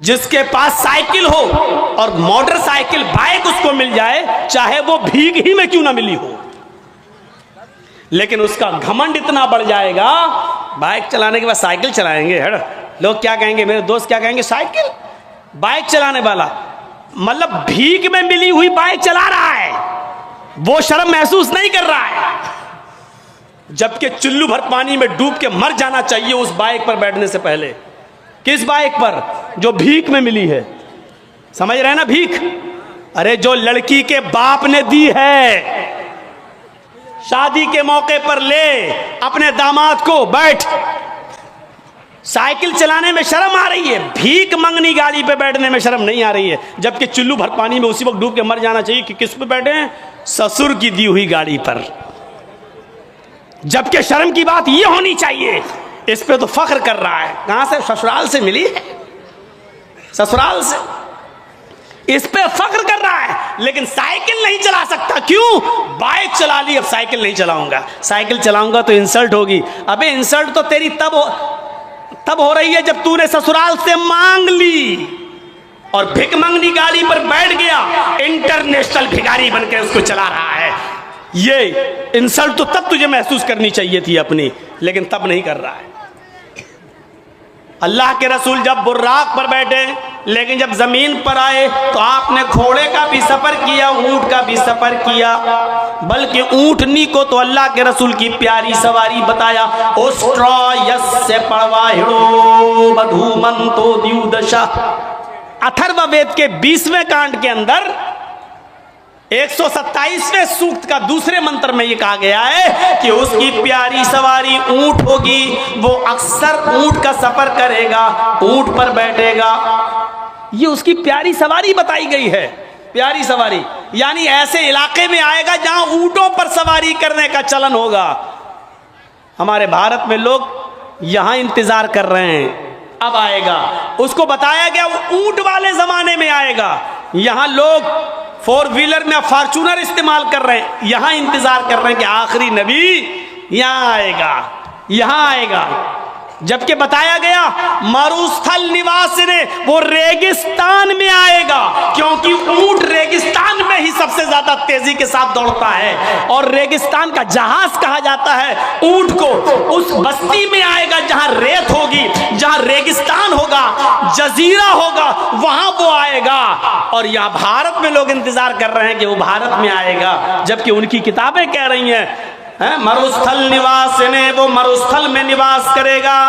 जिसके पास साइकिल हो और मोटरसाइकिल बाइक उसको मिल जाए, चाहे वो भीख ही में क्यों ना मिली हो, लेकिन उसका घमंड इतना बढ़ जाएगा, बाइक चलाने के बाद साइकिल चलाएंगे। हट, लोग क्या कहेंगे, मेरे दोस्त क्या कहेंगे, साइकिल बाइक चलाने वाला, मतलब भीख में मिली हुई बाइक चला रहा है, वो शर्म महसूस नहीं कर रहा है, जबकि चुल्लू भर पानी में डूब के मर जाना चाहिए उस बाइक पर बैठने से पहले। किस बाइक पर? जो भीख में मिली है। समझ रहे हैं ना भीख? अरे जो लड़की के बाप ने दी है, शादी के मौके पर ले अपने दामाद को, बैठ, साइकिल चलाने में शर्म आ रही है, भीख मंगनी गाड़ी पे बैठने में शर्म नहीं आ रही है, जबकि चुल्लू भर पानी में उसी वक्त डूब के मर जाना चाहिए कि किस पे बैठे हैं? ससुर की दी हुई गाड़ी पर। जबकि शर्म की बात यह होनी चाहिए, इस पे तो फख्र कर रहा है। कहां से? ससुराल से मिली है, ससुराल से, इस पे फख्र कर रहा है, लेकिन साइकिल नहीं चला सकता। क्यों? बाइक चला ली, अब साइकिल नहीं चलाऊंगा, साइकिल चलाऊंगा तो इंसल्ट होगी। अबे इंसल्ट तो तेरी तब हो रही है जब तूने ससुराल से मांग ली और भिख मंगनी गाड़ी पर बैठ गया, इंटरनेशनल भिखारी बनकर उसको चला रहा है। ये इंसल्ट तो तब तुझे महसूस करनी चाहिए थी अपनी, लेकिन तब नहीं कर रहा है। अल्लाह के रसूल जब बुर्राक पर बैठे, लेकिन जब जमीन पर आए तो आपने घोड़े का भी सफर किया, ऊंट का भी सफर किया, बल्कि ऊंटनी को तो अल्लाह के रसूल की प्यारी सवारी बताया। ओस्ट्रॉयस्य पड़वाहिड़ो बधूमंतो द्युदशा। अथर्ववेद के 20वें कांड के अंदर 127वें सूक्त का दूसरे मंत्र में यह कहा गया है कि उसकी प्यारी सवारी ऊंट होगी, वो अक्सर ऊंट का सफर करेगा, ऊंट पर बैठेगा। ये उसकी प्यारी सवारी बताई गई है। प्यारी सवारी यानी ऐसे इलाके में आएगा जहां ऊंटों पर सवारी करने का चलन होगा। हमारे भारत में लोग यहां इंतजार कर रहे हैं, अब आएगा। उसको बताया गया वो ऊंट वाले जमाने में आएगा। यहां लोग 4 व्हीलर में फॉर्च्यूनर इस्तेमाल कर रहे हैं, यहां इंतजार कर रहे हैं कि आखिरी नबी यहां आएगा, यहां आएगा। जबकि बताया गया मरुस्थल निवास ने, वो रेगिस्तान में आएगा, क्योंकि ऊंट रेगिस्तान में ही सबसे ज्यादा तेजी के साथ दौड़ता है, और रेगिस्तान का जहाज कहा जाता है ऊंट को। उस बस्ती में आएगा जहां रेत होगी, जहां रेगिस्तान होगा, जजीरा होगा, वहां वो आएगा। और यहां भारत में लोग इंतजार कर रहे हैं कि वो भारत में आएगा, जबकि उनकी किताबें कह रही हैं मरुस्थल निवास ने, वो मरुस्थल में निवास करेगा,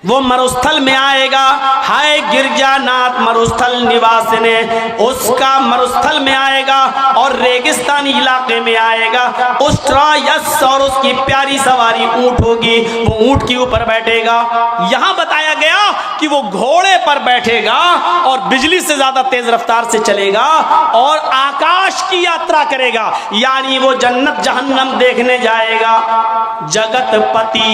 वो मरुस्थल में आएगा। हाय गिरजानाथ मरुस्थल निवास ने, उसका मरुस्थल में आएगा और रेगिस्तानी इलाके में आएगा। उस्ट्रायस और उसकी प्यारी सवारी ऊंट होगी, वो ऊंट के ऊपर बैठेगा। यहां बताया गया कि वो घोड़े पर बैठेगा और बिजली से ज्यादा तेज रफ्तार से चलेगा और आकाश की यात्रा करेगा, यानी वो जन्नत जहन्नम देखने जाएगा। जगतपति,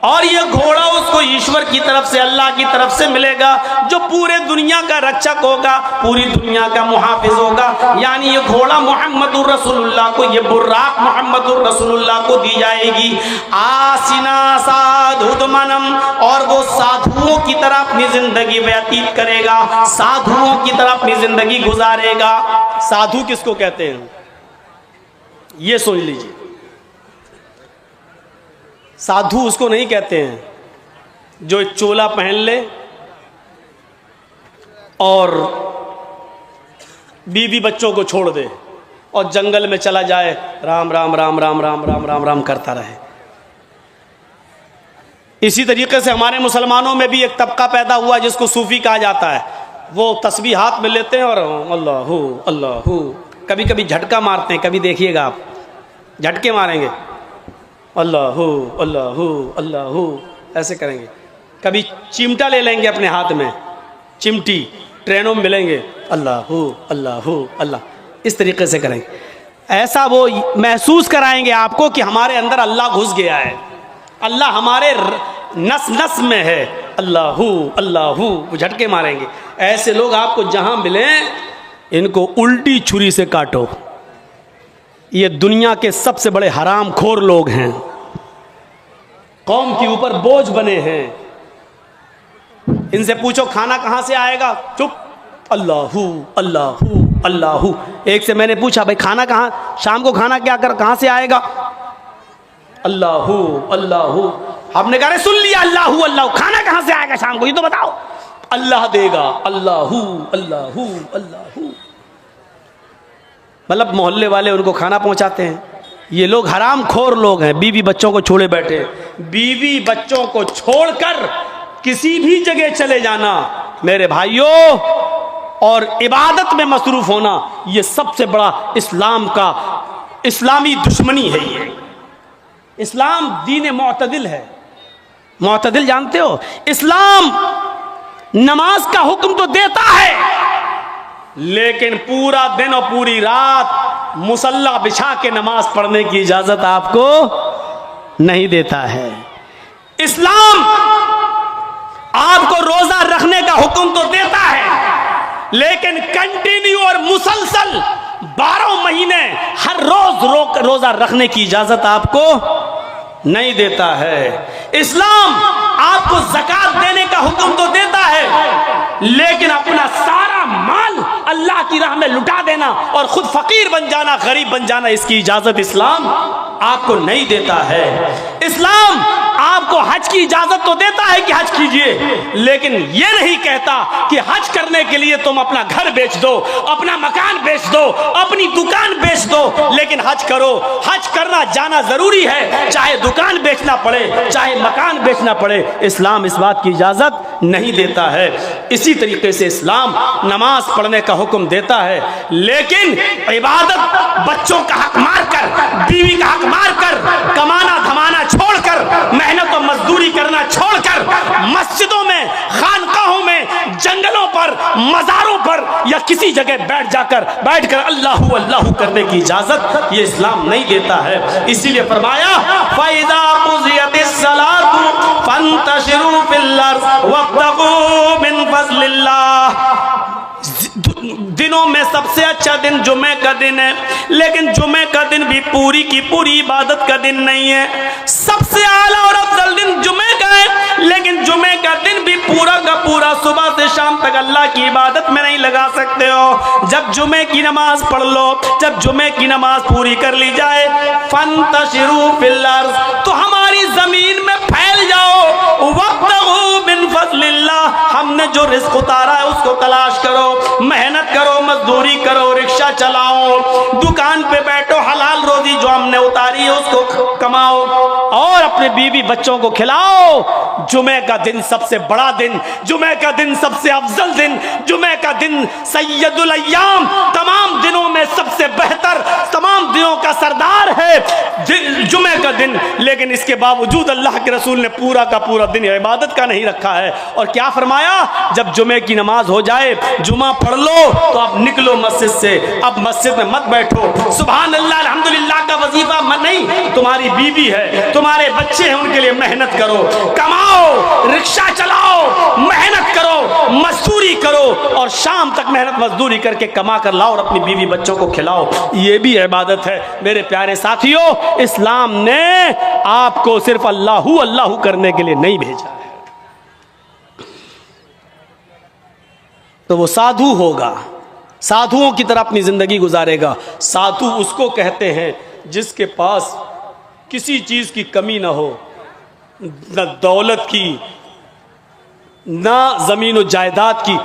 और ये घोड़ा उसको ईश्वर की तरफ से, अल्लाह की तरफ से मिलेगा, जो पूरे दुनिया का रक्षक होगा, पूरी दुनिया का मुहाफिज होगा। यानी ये घोड़ा मोहम्मदुर रसूलुल्लाह को, ये बुर्राक मोहम्मदुर रसूलुल्लाह को दी जाएगी। आसिना साधुदमनम, और वो साधुओं की तरह अपनी जिंदगी व्यतीत करेगा, साधुओं की तरह अपनी जिंदगी गुजारेगा। साधु किसको कहते हैं ये सोच लीजिए। साधु उसको नहीं कहते हैं जो एक चोला पहन ले और बीवी बच्चों को छोड़ दे और जंगल में चला जाए, राम राम राम राम राम राम राम राम करता रहे। इसी तरीके से हमारे मुसलमानों में भी एक तबका पैदा हुआ जिसको सूफी कहा जाता है। वो तस्बीह हाथ में लेते हैं और अल्लाहू अल्लाहू, कभी कभी झटका मारते हैं, कभी देखिएगा आप झटके मारेंगे, अल्लाहू अल्लाहू अल्लाहू ऐसे करेंगे। कभी चिमटा ले लेंगे अपने हाथ में, चिमटी, ट्रेनों में मिलेंगे, अल्लाहू अल्लाहू अल्लाह, इस तरीके से करेंगे। ऐसा वो महसूस कराएंगे आपको कि हमारे अंदर अल्लाह घुस गया है, अल्लाह हमारे नस नस में है, अल्लाहू अल्लाहू, वो झटके मारेंगे। ऐसे लोग आपको जहां मिले इनको उल्टी छुरी से काटो। ये दुनिया के सबसे बड़े हराम खोर लोग हैं, कौम के ऊपर बोझ बने हैं। इनसे पूछो खाना कहाँ से आएगा, चुप, अल्लाहू अल्लाहू अल्लाहू। एक से मैंने पूछा भाई खाना कहाँ, शाम को खाना क्या कर कहाँ से आएगा, अल्लाहू अल्लाहू। हमने कहा सुन लिया अल्लाहू अल्लाहू, खाना कहाँ से आएगा शाम को ये तो बताओ, अल्लाह देगा, अल्लाहू अल्लाहू अल्लाहू। मतलब मोहल्ले वाले उनको खाना पहुंचाते हैं। ये लोग हराम खोर लोग हैं, बीवी बच्चों को छोड़े बैठे। बीवी बच्चों को छोड़कर किसी भी जगह चले जाना मेरे भाइयों और इबादत में मसरूफ होना, ये सबसे बड़ा इस्लाम का इस्लामी दुश्मनी है। ये इस्लाम दीन मुअतदिल है। मुअतदिल जानते हो, इस्लाम नमाज का हुक्म तो देता है लेकिन पूरा दिन और पूरी रात मुसल्ला बिछा के नमाज पढ़ने की इजाजत आपको नहीं देता है। इस्लाम आपको रोजा रखने का हुक्म तो देता है लेकिन कंटिन्यू और मुसलसल 12 महीने हर रोज रोजा रखने की इजाजत आपको नहीं देता है। इस्लाम आपको ज़कात देने का हुक्म तो देता है लेकिन अपना सारा माल अल्लाह की राह में लुटा देना और खुद फकीर बन जाना, गरीब बन जाना, इसकी इजाजत इस्लाम आपको नहीं देता है। इस्लाम आपको हज की इजाजत तो देता है कि हज कीजिए लेकिन यह नहीं कहता कि हज करने के लिए तुम अपना घर बेच दो, अपना मकान बेच दो, अपनी दुकान बेच दो, लेकिन हज करो। हज करना जाना जरूरी है, चाहे दुकान बेचना पड़े, चाहे मकान बेचना पड़े, इस्लाम इस बात की इजाजत नहीं देता है। इसी तरीके से इस्लाम नमाज पढ़ने का हुक्म देता है लेकिन इबादत बच्चों का हक मारकर, बीवी का हक मारकर, कमाना धमाना छोड़कर, मेहनत और मजदूरी करना छोड़कर मस्जिदों में, खानकाहों में, जंगलों पर, मज़ारों पर या किसी जगह बैठकर अल्लाहू अल्लाहू करने की इजाजत ये इस्लाम नहीं देता है। इसीलिए फरमाया फ़इज़ा क़ुज़ियतिस सलातु फंतशिरू फिल अर्ज़ वब्तगू मिन फ़ज़लिल्लाह। दिनों में सबसे अच्छा दिन जुमे का दिन है लेकिन जुमे का दिन भी पूरी की पूरी इबादत का दिन नहीं है। सबसे आला और अफजल दिन जुमे का है लेकिन जुमे का दिन भी पूरा का पूरा सुबह से शाम तक अल्लाह की इबादत में नहीं लगा सकते हो। जब जुमे की नमाज पढ़ लो, जब जुमे की नमाज पूरी कर ली जाए, फंतशिरू फिल अर्ज़, तो हमारी जमीन में फैल जाओ, वब्तगू मिन फ़ज़लिल्लाह, हमने जो रिज़्क़ उतारा है उसको तलाश करो, मेहनत करो, मजदूरी करो, रिक्शा चलाओ, दुकान पे बैठो, हलाल रोजी जो हमने उतारी है उसको कमाओ और अपने बीवी बच्चों को खिलाओ। जुमे का दिन सबसे बड़ा दिन, जुमे का दिन सबसे अफजल दिन, जुमे का दिन सैयदुल अय्याम, तमाम दिनों में सबसे बेहतर, तमाम दिनों का सरदार है जुमे का दिन। लेकिन इसके बावजूद अल्लाह के रसूल ने पूरा का पूरा दिन इबादत का नहीं रखा है। और क्या फरमाया, जब जुमे की नमाज हो जाए, जुमा पढ़ लो तो अब निकलो मस्जिद से, अब मस्जिद में मत बैठो। सुभान अल्लाह अल्हम्दुलिल्लाह का वजीफा नहीं, तुम्हारी बीवी है, तुम्हारे बच्चे हैं, उनके लिए मेहनत करो, कमाओ, रिक्शा चलाओ, मेहनत करो, मजदूरी करो और शाम तक मेहनत मजदूरी करके कमा कर लाओ और अपनी बीवी बच्चों को खिलाओ। ये भी इबादत है मेरे प्यारे साथियों। इस्लाम ने आपको सिर्फ अल्लाहू अल्लाहू करने के लिए नहीं भेजा है। तो वो साधु होगा, साधुओं की तरह अपनी जिंदगी गुजारेगा। साधु उसको कहते हैं जिसके पास किसी चीज की कमी ना हो, न दौलत की, ना जमीन और जायदाद की,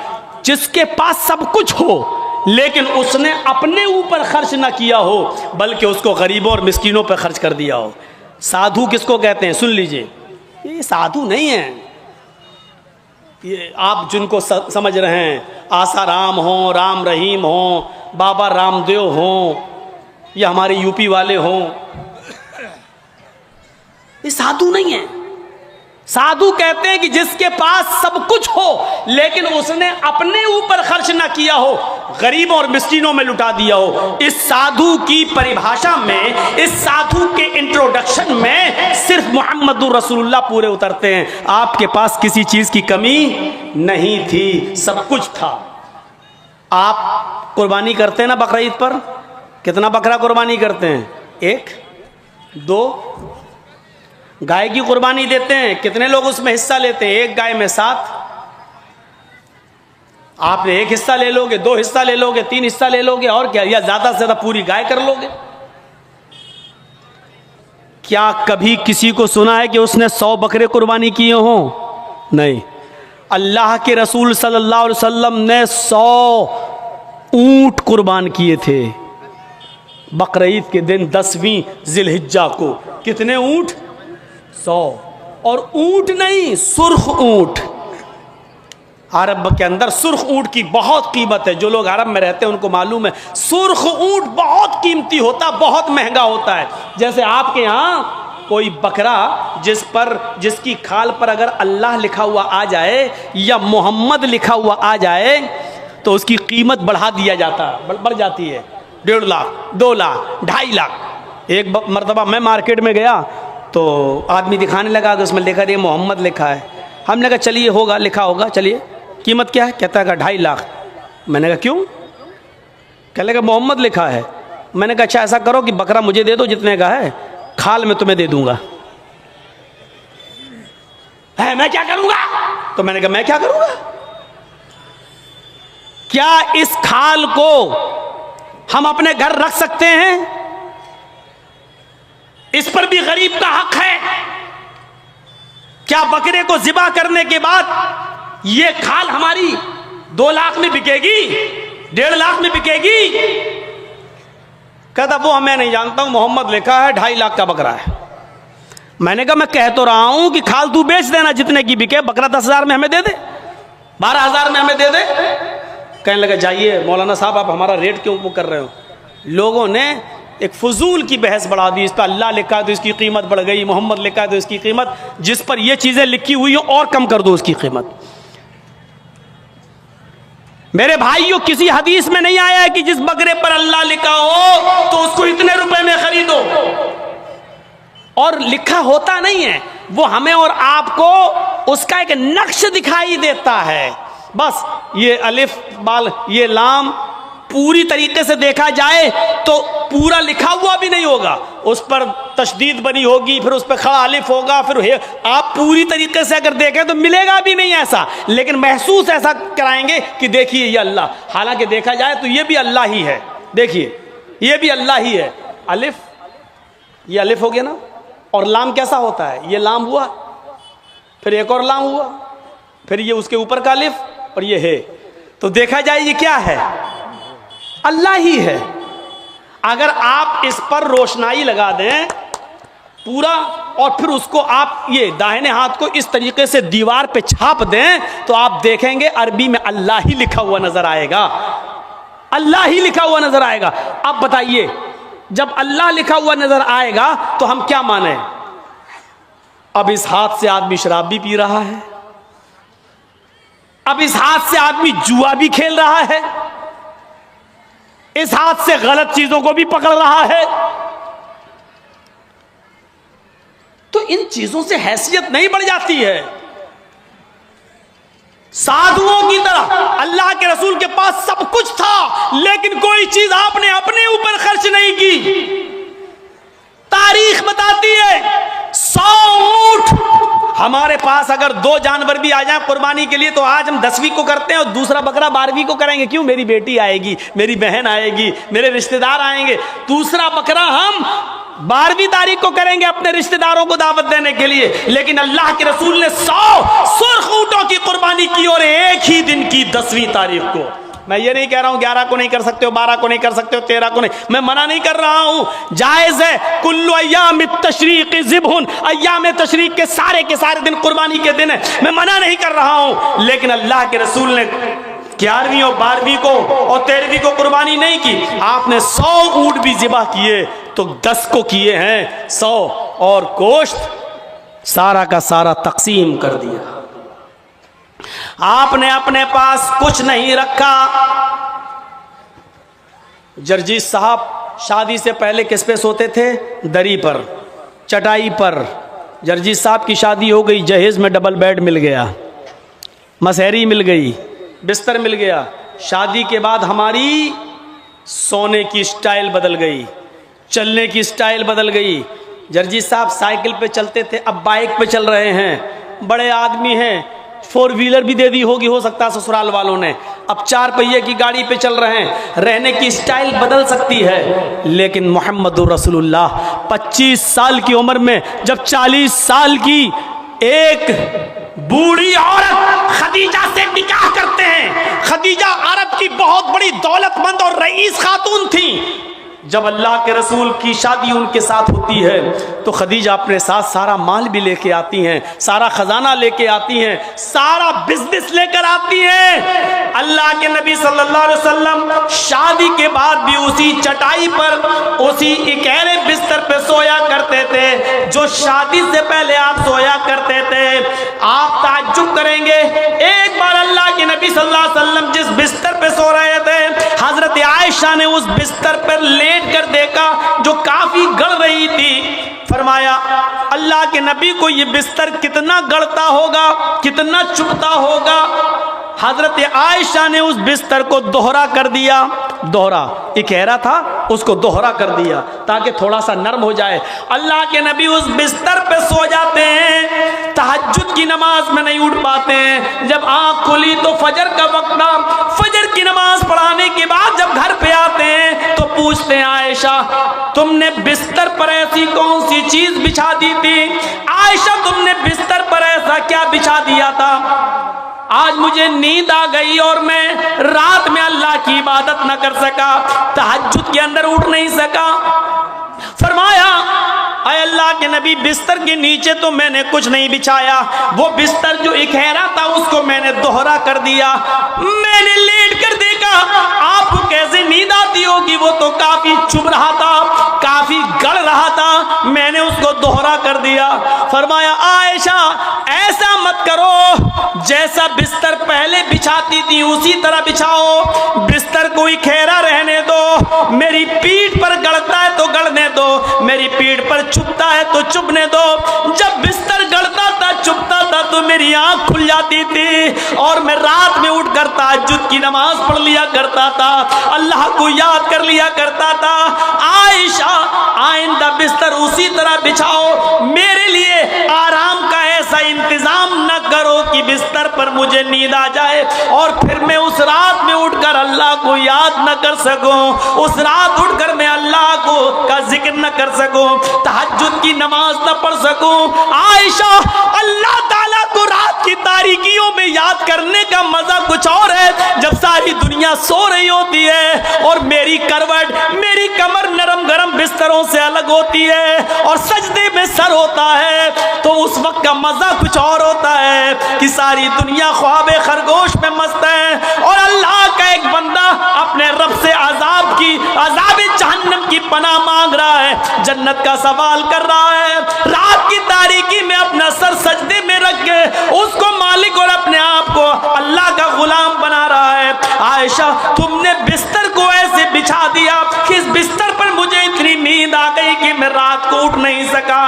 जिसके पास सब कुछ हो लेकिन उसने अपने ऊपर खर्च ना किया हो बल्कि उसको गरीबों और मिस्कीनों पर खर्च कर दिया हो। साधु किसको कहते हैं, सुन लीजिए, ये साधु नहीं है, ये आप जिनको समझ रहे हैं, आसाराम हो, राम रहीम हो, बाबा रामदेव हो या हमारे यूपी वाले हों, ये साधु नहीं है। साधु कहते हैं कि जिसके पास सब कुछ हो लेकिन उसने अपने ऊपर खर्च ना किया हो, गरीबों और मिस्कीनों में लुटा दिया हो। इस साधु की परिभाषा में, इस साधु के इंट्रोडक्शन में सिर्फ मोहम्मदुर रसूलुल्लाह पूरे उतरते हैं। आपके पास किसी चीज की कमी नहीं थी, सब कुछ था। आप कुर्बानी करते हैं ना बकरा ईद पर, कितना बकरा कुर्बानी करते हैं? 1, 2, गाय की कुर्बानी देते हैं, कितने लोग उसमें हिस्सा लेते हैं? 1 गाय में 7, आपने एक हिस्सा ले लोगे, 2 हिस्सा ले लोगे, 3 हिस्सा ले लोगे, और क्या, या ज्यादा से ज्यादा पूरी गाय कर लोगे। क्या कभी किसी को सुना है कि उसने 100 बकरे कुर्बानी किए हों? नहीं। अल्लाह के रसूल सल्लल्लाहु अलैहि वसल्लम ने 100 ऊंट कुर्बान किए थे बकरीद के दिन 10वीं जिलहिज्जा को। कितने ऊंट? 100। और ऊंट नहीं, सुर्ख ऊंट। अरब के अंदर सुर्ख ऊंट की बहुत कीमत है। जो लोग अरब में रहते हैं उनको मालूम है, सुर्ख ऊंट बहुत कीमती होता, बहुत महंगा होता है। जैसे आपके यहाँ कोई बकरा जिसकी खाल पर अगर अल्लाह लिखा हुआ आ जाए या मोहम्मद लिखा हुआ आ जाए तो उसकी कीमत बढ़ा दिया जाता, बढ़ जाती है। 1.5 लाख, 2 लाख, 2.5 लाख। एक मरतबा मैं मार्केट में गया तो आदमी दिखाने लगा कि उसमें लिखा है मोहम्मद लिखा है। हमने कहा चलिए होगा, लिखा होगा, चलिए कीमत क्या है? कहता है 2.5 लाख। मैंने कहा क्यों? कह लगा मोहम्मद लिखा है। मैंने कहा अच्छा ऐसा करो कि बकरा मुझे दे दो जितने का है, खाल में तुम्हें दे दूंगा। है मैं क्या करूंगा? तो मैंने कहा मैं क्या करूंगा? क्या इस खाल को हम अपने घर रख सकते हैं? इस पर भी गरीब का हक है। क्या बकरे को ज़िबा करने के बाद ये खाल हमारी 2 लाख में बिकेगी, 1.5 लाख में बिकेगी? कहता वो मैं नहीं जानता हूं, मोहम्मद लिखा है, 2.5 लाख का बकरा है। मैंने कहा मैं कह तो रहा हूं कि खाल तू बेच देना जितने की बिके, बकरा 10,000 में हमें दे दे, 12,000 में हमें दे दे। कहने लगा जाइए मौलाना साहब आप हमारा रेट क्यों वो कर रहे हो? लोगों ने एक फजूल की बहस बढ़ा दी। इस पर अल्लाह लिखा है तो इसकी कीमत बढ़ गई, मोहम्मद लिखा है तो इसकी कीमत, जिस पर ये चीजें लिखी हुई हो और कम कर दो उसकी कीमत। मेरे भाइयों, किसी हदीस में नहीं आया है कि जिस बकरे पर अल्लाह लिखा हो तो उसको इतने रुपए में खरीदो। और लिखा होता नहीं है, वो हमें और आपको उसका एक नक्श दिखाई देता है। बस ये अलिफ बाल ये लाम पूरी तरीके से देखा जाए तो पूरा लिखा हुआ भी नहीं होगा, उस पर तशदीद बनी होगी, फिर उस पर खड़ा अलिफ होगा, फिर आप पूरी तरीके से अगर देखें तो मिलेगा भी नहीं ऐसा, लेकिन महसूस ऐसा कराएंगे कि देखिए ये अल्लाह। हालांकि देखा जाए तो ये भी अल्लाह ही है। देखिए ये भी अल्लाह ही है। अलिफ, ये अलिफ हो गया ना, और लाम कैसा होता है? ये लाम हुआ, फिर एक और लाम हुआ, फिर ये उसके ऊपर का अलिफ, और ये है। तो देखा जाए ये क्या है? अल्लाह ही है। अगर आप इस पर रोशनाई लगा दें पूरा, और फिर उसको आप ये दाहिने हाथ को इस तरीके से दीवार पे छाप दें तो आप देखेंगे अरबी में अल्लाह ही लिखा हुआ नजर आएगा। अल्लाह ही लिखा हुआ नजर आएगा। अब बताइए, जब अल्लाह लिखा हुआ नजर आएगा तो हम क्या माने? अब इस हाथ से आदमी शराब भी पी रहा है, अब इस हाथ से आदमी जुआ भी खेल रहा है, इस हाथ से गलत चीजों को भी पकड़ रहा है। तो इन चीजों से हैसियत नहीं बढ़ जाती है? साधुओं की तरह अल्लाह के रसूल के पास सब कुछ था, लेकिन कोई चीज आपने अपने ऊपर खर्च नहीं की। तारीख बताती है 100 ऊंट हमारे पास अगर 2 जानवर भी आ जाए कुर्बानी के लिए तो आज हम 10वीं को करते हैं और दूसरा बकरा 12वीं को करेंगे। क्यों? मेरी बेटी आएगी, मेरी बहन आएगी, मेरे रिश्तेदार आएंगे। दूसरा बकरा हम 12वीं तारीख को करेंगे अपने रिश्तेदारों को दावत देने के लिए। लेकिन अल्लाह के रसूल ने 100 सुर्ख ऊंटों की कुर्बानी की और एक ही दिन की 10वीं तारीख को। मैं ये नहीं कह रहा हूं 11 को नहीं कर सकते हो, 12 को नहीं कर सकते हो, 13 को नहीं, मैं मना नहीं कर रहा हूं, जायज है। कुल्लु अय्याम तशरीक ज़िब्हुन, अय्याम तशरीक के सारे दिन कुर्बानी के दिन है, मैं मना नहीं कर रहा हूं। लेकिन अल्लाह के रसूल ने 11वीं और 12वीं को और 13वीं को कुर्बानी नहीं की। आपने 100 ऊंट भी ज़िबा किए तो 10 को किए हैं 100, और गोश्त सारा का सारा तकसीम कर दिया। आपने अपने पास कुछ नहीं रखा। जर्जीस साहब शादी से पहले किस पे सोते थे? दरी पर, चटाई पर। जर्जीस साहब की शादी हो गई, जहेज में डबल बेड मिल गया, मसहरी मिल गई, बिस्तर मिल गया। शादी के बाद हमारी सोने की स्टाइल बदल गई, चलने की स्टाइल बदल गई। जर्जीस साहब साइकिल पे चलते थे, अब बाइक पे चल रहे हैं। बड़े आदमी हैं, फोर व्हीलर भी दे दी होगी, हो सकता है ससुराल वालों ने, अब 4 पहिए की गाड़ी पे चल रहे हैं, रहने की स्टाइल बदल सकती है। लेकिन मोहम्मदुर रसूलुल्लाह 25 साल की उम्र में जब 40 साल की एक बूढ़ी औरत खदीजा से निकाह करते हैं, खदीजा अरब की बहुत बड़ी दौलतमंद और रईस खातून थी, जब अल्लाह के रसूल की शादी उनके साथ होती है तो खदीजा अपने साथ सारा माल भी लेके आती हैं, सारा खजाना लेके आती हैं, सारा बिजनेस लेकर आती हैं। अल्लाह के नबी सल्लल्लाहु अलैहि वसल्लम शादी के बाद भी उसी चटाई पर, उसी इकहरे बिस्तर पे सोया करते थे जो शादी से पहले आप सोया करते थे। आप ताज्जुब करेंगे, एक बार अल्लाह के नबी सल्लल्लाहु अलैहि वसल्लम जिस बिस्तर पे सो रहे थे, हजरत आयशा ने उस बिस्तर पर लेट कर देखा जो काफी गड़ रही थी। फरमाया अल्लाह के नबी को ये बिस्तर कितना गड़ता होगा, कितना चुभता होगा। हजरत आयशा ने उस बिस्तर को दोहरा कर दिया, दोहरा इकहरा था उसको दोहरा कर दिया ताकि थोड़ा सा नरम हो जाए। अल्लाह के नबी उस बिस्तर पे सो जाते हैं, तहज्जुद की नमाज में नहीं उठ पाते हैं। जब आंख खुली तो फजर का वक्त था, फजर की नमाज पढ़ाने के बाद जब घर पे आते हैं तो पूछते हैं आयशा तुमने बिस्तर पर ऐसी कौन सी चीज बिछा दी थी? आयशा तुमने बिस्तर पर ऐसा क्या बिछा दिया था? आज मुझे नींद आ गई और मैं रात में अल्लाह की इबादत न कर सका, तहज्जुद के अंदर उठ नहीं सका। फरमाया अय अल्लाह के नबी बिस्तर के नीचे तो मैंने कुछ नहीं बिछाया, वो बिस्तर जो इकहरा था उसको मैंने दोहरा कर दिया। मैंने लेट कर देखा आपको कैसे नींद आती होगी, वो तो काफी चुभ रहा था, काफी गड़ रहा था, मैंने उसको दोहरा कर दिया। फरमाया आयशा ऐसा मत करो, जैसा बिस्तर पहले बिछाती थी उसी तरह बिछाओ, बिस्तर को इकहरा रहने दो, मेरी पीठ पर गड़ता है तो गड़ने दो, मेरी पीठ पर चुभता है तो चुभने दो। जब बिस्तर गड़ता था चुभता था तो मेरी आंख खुल जाती थी और मैं रात में उठकर तहज्जुद की नमाज पढ़ लिया करता था, अल्लाह को याद कर लिया करता था। आयशा आइंदा बिस्तर उसी तरह बिछाओ, मेरे लिए आराम का ऐसा इंतजाम न करो कि बिस्तर पर मुझे नींद आ जाए और फिर मैं उस रात में उठकर अल्लाह को याद न कर सकूं, उस रात उठकर मैं अल्लाह को का जिक्र न कर सकूं, तहज्जुद की नमाज न पढ़ सकूं। आयशा अल्लाह ताला को रात की तारीकियों में याद करने का मजा कुछ और है जब सारी दुनिया सो रही होती है और मेरी करवट, मेरी कमर नरम गरम बिस्तरों से अलग होती है और सजदे में सर होता है, तो उस वक्त का मजा कुछ और होता है कि सारी दुनिया ख्वाबे खरगोश में मस्त है और अल्लाह का एक बंदा अपने रब से अजाब जहन्नम की पनाह मांग रहा है, जन्नत का सवाल कर रहा है, रात की तारीकी में अपना सर सजदे में रख के उसको मालिक और अपने आप को अल्लाह का गुलाम बना रहा है। आयशा तुमने बिस्तर को ऐसे बिछा दिया कि इस बिस्तर पर मुझे इतनी नींद आ गई कि मैं रात को उठ नहीं सका।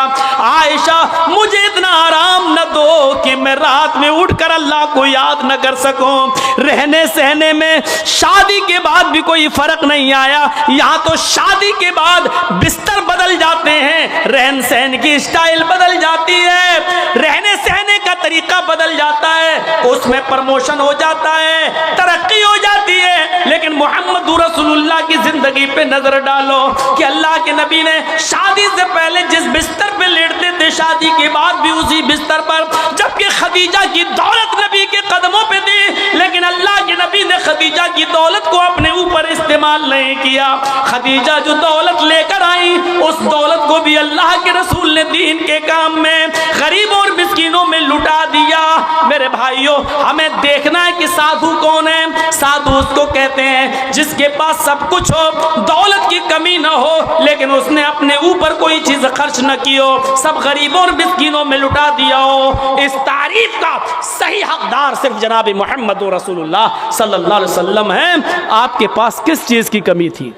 आयशा मुझे इतना आराम न दो कि मैं रात में उठकर अल्लाह को याद न कर सकूं। रहने सहने में शादी के बाद भी कोई फर्क नहीं आया, यहाँ तो शादी के बाद बिस्तर बदल जाते हैं, रहन सहन की स्टाइल बदल जाती है, रहने सहने का तरीका बदल जाता है, उसमें प्रमोशन हो जाता है, तरक्की हो जाती है। लेकिन मोहम्मद रसूलुल्लाह की जिंदगी पे नजर डालो कि अल्लाह के नबी ने शादी से पहले जिस बिस्तर पे लेटते थे शादी के बाद भी उसी बिस्तर पर, जबकि खदीजा की दौलत नबी के कदमों पे थी, लेकिन अल्लाह के नबी ने खदीजा की दौलत को अपने ऊपर इस्तेमाल नहीं किया। खदीजा जो दौलत लेकर आई उस दौलत को भी अल्लाह के रसूल ने दीन के काम में गरीबों और मिस्कीनों में लुटा दिया। मेरे भाइयों हमें देखना है कि साधु कौन है। साधु उसको कहते हैं जिसके पास सब कुछ हो, दौलत की कमी ना हो, लेकिन उसने अपने ऊपर कोई चीज खर्च न की हो, सब गरीबों और मिस्कीनों में लुटा दिया हो। इस तारीफ का सही हकदार सिर्फ जनाब मोहम्मद रसूलुल्लाह सल्लल्लाहु अलैहि वसल्लम है। आपके पास किस चीज की कमी थी?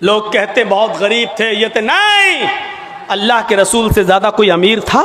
लोग कहते बहुत गरीब थे, ये थे, नहीं, अल्लाह के रसूल से ज्यादा कोई अमीर था?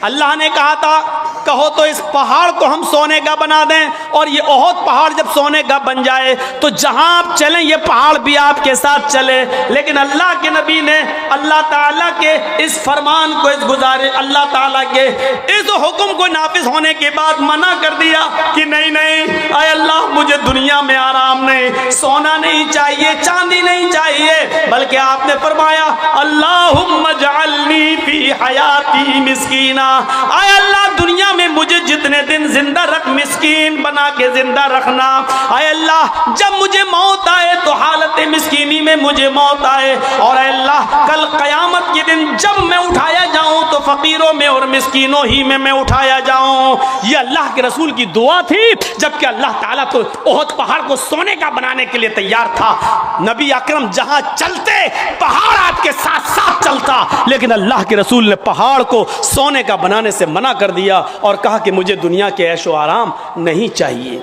अल्लाह ने कहा था कहो तो इस पहाड़ को हम सोने का बना दें, और ये ओहद पहाड़ जब सोने का बन जाए तो जहां आप चलें ये पहाड़ भी आपके साथ चले। लेकिन अल्लाह के नबी ने अल्लाह ताला के इस फरमान को, इस गुजारे अल्लाह ताला के इस हुक्म को नाफिज होने के बाद मना कर दिया कि नहीं नहीं, आय अल्लाह मुझे दुनिया में आराम नहीं, सोना नहीं चाहिए, चांदी नहीं चाहिए, बल्कि आपने फरमाया अल्लाहुम्मा जअलनी फी हयाती मिस्कीना, आय अल्लाह दुनिया में मुझे जितने दिन जिंदा रख, मिस्कीन बना के जिंदा रखना। आय अल्लाह जब मुझे मौत आए तो हालत मिस्कीनी में मुझे मौत आए, और अल्लाह कल क़यामत के दिन जब मैं उठाया जाऊं तो फकीरों में और मिस्कीनों ही में मैं उठाया जाऊं। ये अल्लाह के रसूल की दुआ थी, जबकि अल्लाह ताला तो ओहद पहाड़ को सोने का बनाने के लिए तैयार था। नबी अकरम जहां चलते पहाड़ आपके साथ साथ चलता, लेकिन अल्लाह के रसूल ने पहाड़ को सोने का बनाने से मना कर दिया और कहा कि मुझे दुनिया के ऐशो आराम नहीं चाहिए।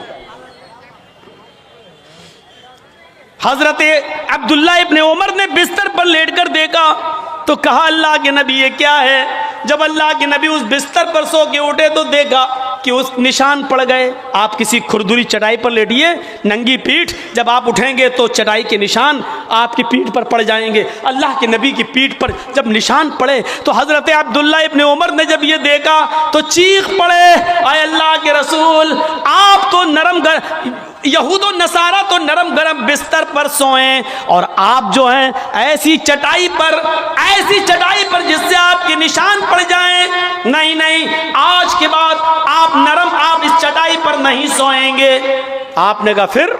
हजरत अब्दुल्ला इब्ने उमर ने बिस्तर पर लेटकर देखा तो कहा अल्लाह के नबी ये क्या है। जब अल्लाह के नबी उस बिस्तर पर सो के उठे तो देखा कि उस निशान पड़ गए। आप किसी खुरदुरी चटाई पर लेटिए, नंगी पीठ, जब आप उठेंगे तो चटाई के निशान आपकी पीठ पर पड़ जाएंगे। अल्लाह के नबी की पीठ पर जब निशान पड़े तो हजरत अब्दुल्ला इब्ने उमर ने जब ये देखा तो चीख पड़े, आए अल्लाह के रसूल आप तो यहूद और नसारा तो नरम गरम बिस्तर पर सोएं, और आप जो हैं ऐसी चटाई पर जिससे आपके निशान पड़ जाएं। नहीं नहीं, आज के बाद आप इस चटाई पर नहीं सोएंगे। आपने कहा फिर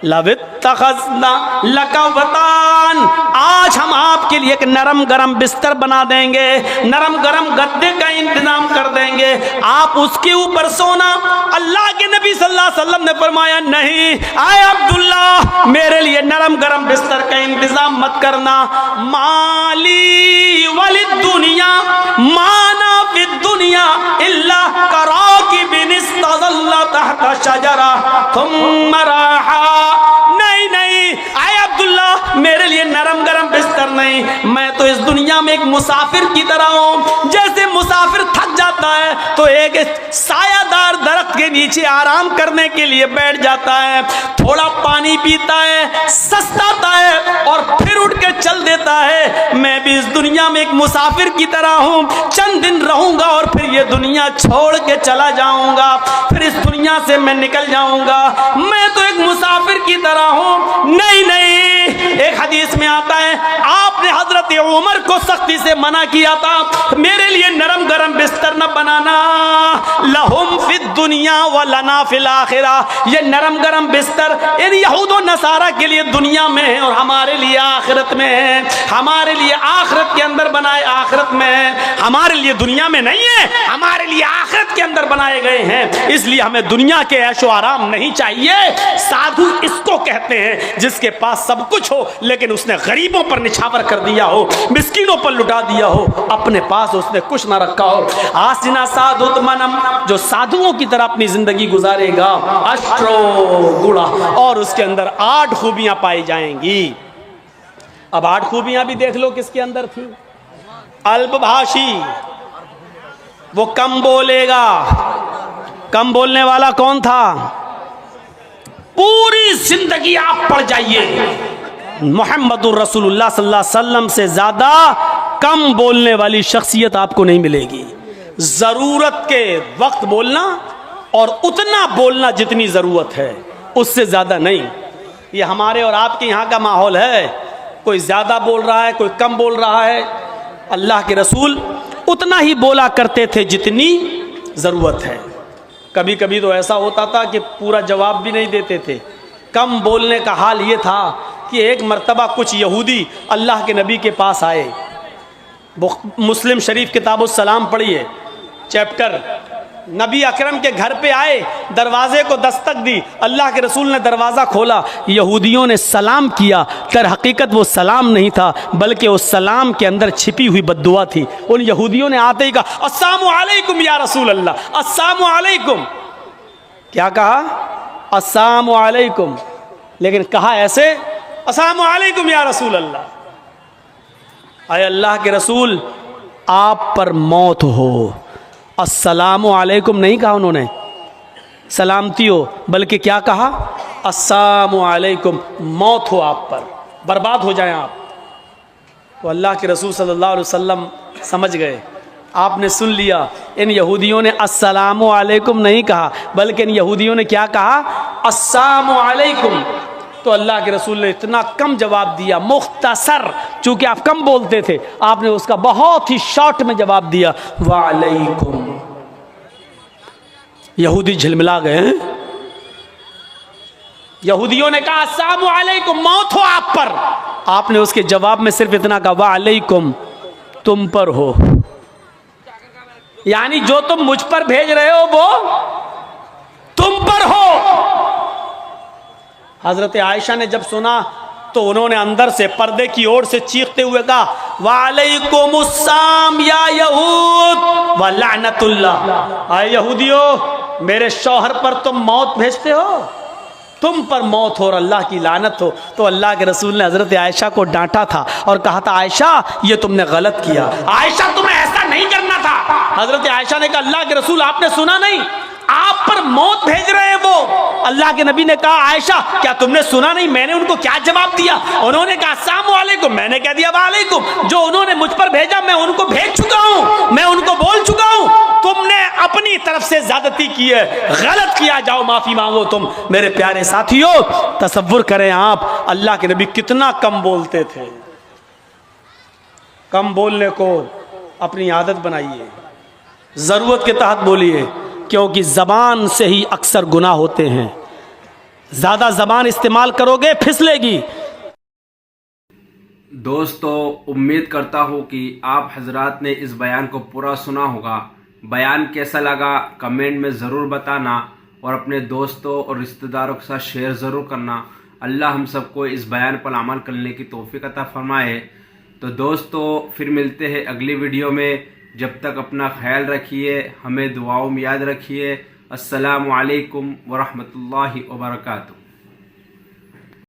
लवित्तखज़ना लकवतान, आज हम आपके लिए एक नरम गरम बिस्तर बना देंगे, नरम गरम गद्दे का इंतजाम कर देंगे, आप उसके ऊपर सोना। अल्लाह के नबी सल्लल्लाहु अलैहि वसल्लम ने फरमाया नहीं, आए अब्दुल्ला मेरे लिए नरम गरम बिस्तर का इंतजाम मत करना। माली वलिद दुनिया माना फिद दुनिया इल्ला कराकिबिन इस्तज़ल्ला तहता शजरा थुम्मा राहा। नहीं नहीं, आए अब्दुल्ला मेरे लिए नरम गरम बिस्तर नहीं, मैं तो इस दुनिया में एक मुसाफिर की तरह हूं। जैसे मुसाफिर थक जाता है तो एक सायादार दरख्त के नीचे आराम करने के लिए बैठ जाता है, थोड़ा पानी पीता है, सस्ताता है और फिर उठ के चल देता है। मैं भी इस दुनिया में एक मुसाफिर की तरह हूं, चंद दिन रहूंगा और फिर ये दुनिया छोड़ के चला जाऊंगा, फिर इस दुनिया से मैं निकल जाऊंगा। मैं तो एक मुसाफिर की तरह हूं। नहीं नहीं, एक हदीस में आता है आपने हजरत उमर को सख्ती से मना किया था, मेरे लिए नरम गरम बिस्तर न बनाना। लहुम फिद दुनिया व लना फिल आखिरा, ये नरम गरम बिस्तर इन यहूद और नसारा के लिए दुनिया में है और हमारे लिए आखिरत में है। हमारे लिए आखिरत के अंदर बनाए, आखिरत में है, हमारे लिए दुनिया में नहीं है, हमारे लिए आखिरत के अंदर बनाए गए हैं। इसलिए हमें दुनिया के ऐशो आराम नहीं चाहिए। साधु इसको कहते हैं जिसके पास सब कुछ हो लेकिन उसने गरीबों पर निछावर कर दिया हो, मिस्कीनों पर लुटा दिया हो, अपने पास उसने कुछ ना रखा हो। आसिना साधुत्मनम, जो साधुओं की तरह अपनी जिंदगी गुजारेगा, अष्ट्रो गुड़ा, और उसके अंदर 8 खूबियां पाई जाएंगी। अब 8 खूबियां भी देख लो किसके अंदर थी। अल्पभाषी, वो कम बोलेगा। कम बोलने वाला कौन था? पूरी जिंदगी आप पढ़ जाइए, मोहम्मदुर रसूलुल्लाह सल्लल्लाहु अलैहि वसल्लम से ज्यादा कम बोलने वाली शख्सियत आपको नहीं मिलेगी। जरूरत के वक्त बोलना और उतना बोलना जितनी जरूरत है, उससे ज्यादा नहीं। ये हमारे और आपके यहाँ का माहौल है, कोई ज्यादा बोल रहा है, कोई कम बोल रहा है। अल्लाह के रसूल उतना ही बोला करते थे जितनी जरूरत है। कभी कभी तो ऐसा होता था कि पूरा जवाब भी नहीं देते थे। कम बोलने का हाल ये था कि एक मर्तबा कुछ यहूदी अल्लाह के नबी के पास आए। मुस्लिम शरीफ किताबुस सलाम पढ़िए, चैप्टर। नबी अकरम के घर पे आए, दरवाजे को दस्तक दी, अल्लाह के रसूल ने दरवाज़ा खोला, यहूदियों ने सलाम किया। तर हकीकत वो सलाम नहीं था, बल्कि उस सलाम के अंदर छिपी हुई बद्दुआ थी। उन यहूदियों ने आते ही कहा अस्सलामु अलैकुम या रसूल अल्लाह, अस्सलामु अलैकुम। क्या कहा? अस्सलामु अलैकुम, लेकिन कहा ऐसे, अस्सलामु अलैकुम या रसूल अल्लाह। अरे अल्लाह के रसूल, आप पर मौत हो, अस्सलामु अलैकुम नहीं कहा उन्होंने सलामती हो, बल्कि क्या कहा, अस्सलामु अलैकुम, मौत हो आप पर, बर्बाद हो जाएं आप। तो अल्लाह के रसूल सल्लल्लाहु अलैहि वसल्लम समझ गए, आपने सुन लिया, इन यहूदियों ने अस्सलामु अलैकुम नहीं कहा, बल्कि इन यहूदियों ने क्या कहा, अस्सलामु अलैकुम। तो अल्लाह के रसूल ने इतना कम जवाब दिया, मुख्तसर, चूंकि आप कम बोलते थे, आपने उसका बहुत ही शॉर्ट में जवाब दिया, वालेकुम। यहूदी झिलमिला गए। यहूदियों ने कहा अस्सलामु अलैकुम, मौत हो आप पर, आपने उसके जवाब में सिर्फ इतना कहा, वालेकुम, तुम पर हो, यानी जो तुम मुझ पर भेज रहे हो वो तुम पर हो। हजरत आयशा ने जब सुना तो उन्होंने अंदर से पर्दे की ओर से चीखते हुए कहा, वालेकुमुस्सलाम या यहूद व लानतुल्लाह। आए यहूदियों, मेरे शौहर पर तुम मौत भेजते हो, तुम पर मौत हो और अल्लाह की लानत हो। तो अल्लाह के रसूल ने हजरत आयशा को डांटा था और कहा था, आयशा ये तुमने गलत किया, आयशा तुम्हें ऐसा नहीं करना था। हजरत आयशा ने कहा, अल्लाह के रसूल आपने सुना नहीं, आप पर मौत भेज रहे हैं वो। अल्लाह के नबी ने कहा, आयशा क्या तुमने सुना नहीं, मैंने उनको क्या जवाब दिया? उन्होंने कहा अस्सलामु अलैकुम, मैंने कह दिया वालेकुम। जो उन्होंने मुझ पर भेजा मैं उनको भेज चुका हूं, मैं उनको बोल चुका हूं, तुमने अपनी तरफ से ज्यादती की है, गलत किया, जाओ माफी मांगो तुम। मेरे प्यारे साथियों, तसव्वुर करें आप, अल्लाह के नबी कितना कम बोलते थे। कम बोलने को अपनी आदत बनाइए, जरूरत के तहत बोलिए, क्योंकि जबान से ही अक्सर गुनाह होते हैं। ज्यादा जबान इस्तेमाल करोगे फिसलेगी। दोस्तों, उम्मीद करता हूँ कि आप हजरात ने इस बयान को पूरा सुना होगा। बयान कैसा लगा कमेंट में ज़रूर बताना और अपने दोस्तों और रिश्तेदारों के साथ शेयर ज़रूर करना। अल्लाह हम सबको इस बयान पर अमल करने की तौफीक अता फरमाए। तो दोस्तों, फिर मिलते हैं अगली वीडियो में। जब तक अपना ख्याल रखिए, हमें दुआओं में याद रखिए। अस्सलामु अलैकुम व रहमतुल्लाहि व बरकातुहू।